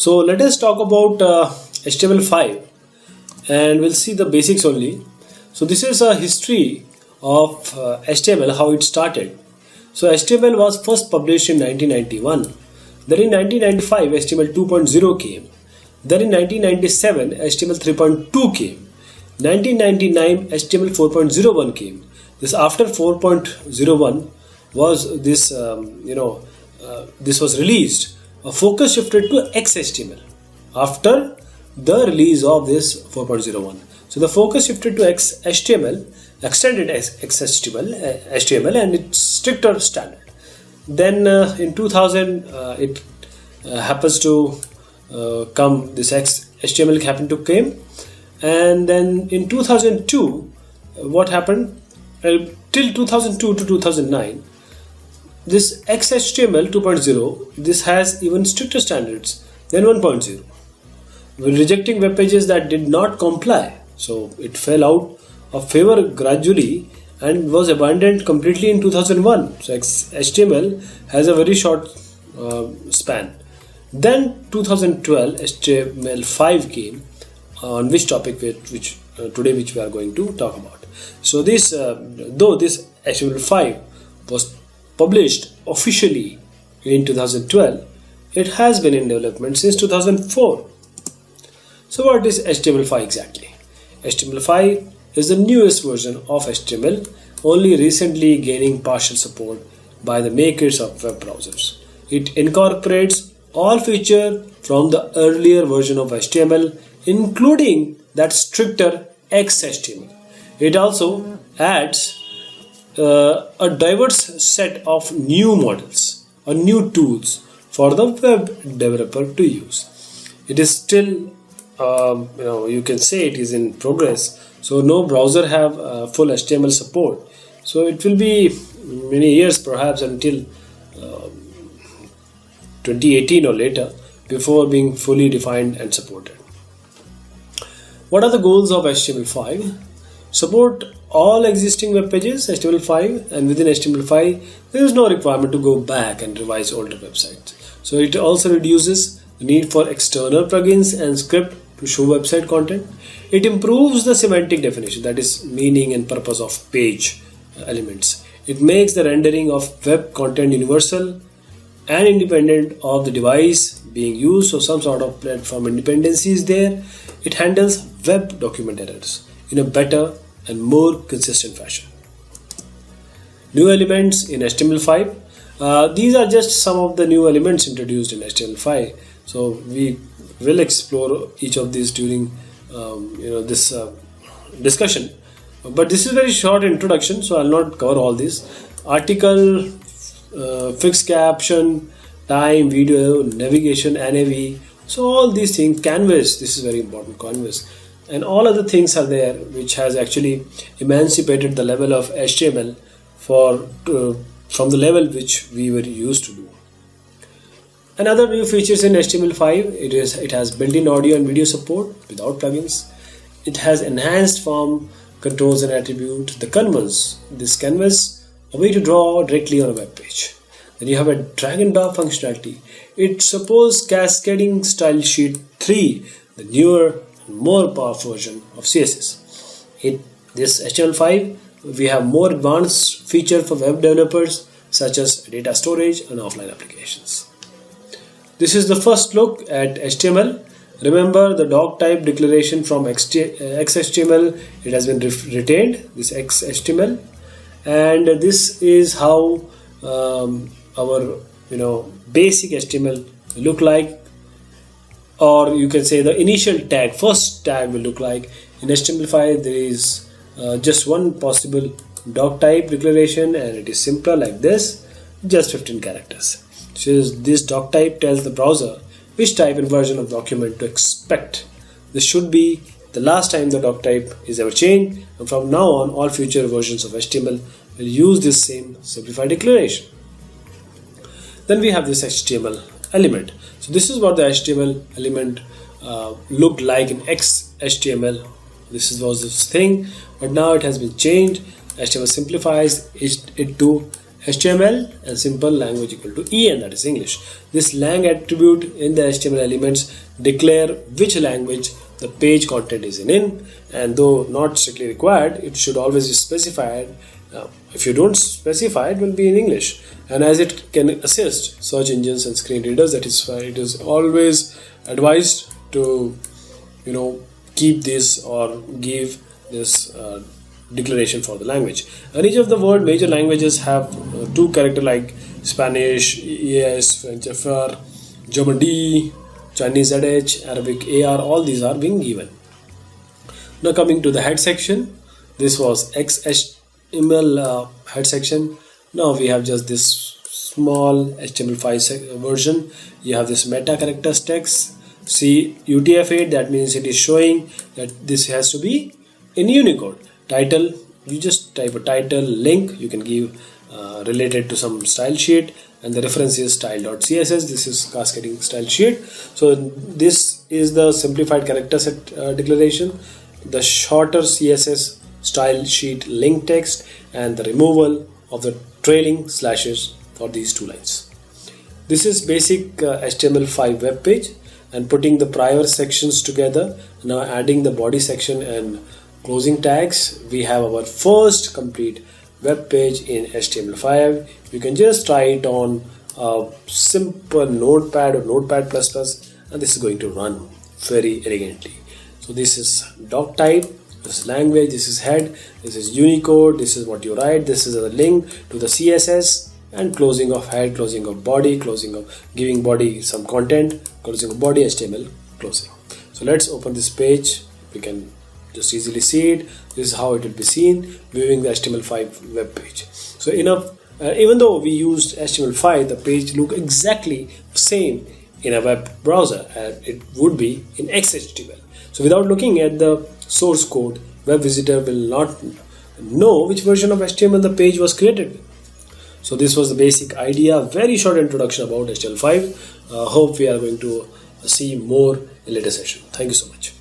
So let us talk about HTML5 and we'll see the basics only. So this is a history of HTML, how it started. So HTML was first published in 1991. Then in 1995 HTML 2.0 came. Then in 1997 HTML 3.2 came. 1999 HTML 4.01 came. This after 4.01 was this this was released. A focus shifted to XHTML after the release of this 4.01. So the focus shifted to XHTML, extended XHTML and its stricter standard. Then in 2000 it happens to come, this XHTML happened to came, and then in 2002 what happened till 2002 to 2009, this XHTML 2.0, this has even stricter standards than 1.0, rejecting web pages that did not comply. So it fell out of favor gradually and was abandoned completely in 2001. So HTML has a very short span. Then 2012 HTML5 came, on which topic which we are going to talk about. So this though this HTML5 was published officially in 2012, it has been in development since 2004. So what is HTML5 exactly? HTML5 is the newest version of HTML, only recently gaining partial support by the makers of web browsers. It incorporates all features from the earlier version of HTML, including that stricter XHTML. It also adds a diverse set of new models or new tools for the web developer to use. It is still you can say it is in progress, so no browser have full HTML support, so it will be many years perhaps until 2018 or later before being fully defined and supported. What are the goals of HTML5? Support all existing web pages, HTML5, and within HTML5 there is no requirement to go back and revise older websites. So it also reduces the need for external plugins and script to show website content. It improves the semantic definition, that is meaning and purpose of page elements. It makes the rendering of web content universal and independent of the device being used, so some sort of platform independency is there. It handles web document errors in a better and more consistent fashion. New elements in HTML5. These are just some of the new elements introduced in HTML5. So we will explore each of these during this discussion. But this is very short introduction, so I'll not cover all this. Article, fixed caption, time, video, navigation, NAV. So all these things, canvas, this is very important, canvas. And all other things are there, which has actually emancipated the level of HTML from the level which we were used to do. Another new features in HTML5, it has built-in audio and video support without plugins. It has enhanced form controls and attribute, the canvas. This canvas, a way to draw directly on a web page. Then you have a drag and drop functionality. It supports cascading style sheet 3, the newer, more powerful version of CSS. This HTML5, we have more advanced feature for web developers such as data storage and offline applications. This is the first look at HTML. Remember the doc type declaration from XHTML, it has been retained, this XHTML, and this is how our basic HTML look like, or you can say the initial tag, first tag will look like. In HTML5 there is just one possible doc type declaration, and it is simpler like this, just 15 characters. So this doc type tells the browser which type and version of document to expect. This should be the last time the doc type is ever changed, and from now on all future versions of HTML will use this same simplified declaration. Then we have this HTML element. So this is what the HTML element looked like in XHTML. This was this thing, but now it has been changed. HTML simplifies it to HTML and simple language equal to EN, that is English. This lang attribute in the HTML elements declare which language the page content is in, and though not strictly required, it should always be specified. If you don't specify, it will be in English, and as it can assist search engines and screen readers, that is why it is always advised to keep this or give this declaration for the language. And each of the world major languages have two character like Spanish ES, French FR, German D, Chinese ZH, Arabic AR, all these are being given. Now coming to the head section, this was XHTML head section. Now we have just this small HTML5 version. You have this meta characters text. See UTF-8, that means it is showing that this has to be in Unicode. Title, you just type a title, link you can give related to some style sheet, and the reference is style.css. This is cascading style sheet. So this is the simplified character set declaration, the shorter CSS style sheet link text, and the removal of the trailing slashes for these two lines. This is basic HTML5 web page, and putting the prior sections together, now adding the body section and closing tags, we have our first complete web page in HTML5. You can just try it on a simple notepad or notepad++, and this is going to run very elegantly. So this is doc type, this is language, this is head, this is Unicode, this is what you write, this is a link to the CSS, and closing of head, closing of body, closing of giving body some content, closing of body, HTML, closing. So let's open this page. We can just easily see it. This is how it will be seen viewing the HTML5 web page. So even though we used HTML5, the page look exactly same in a web browser as it would be in XHTML. So without looking at the source code, web visitor will not know which version of HTML the page was created with. So this was the basic idea, very short introduction about HTML5. Hope we are going to see more in later session. Thank you so much.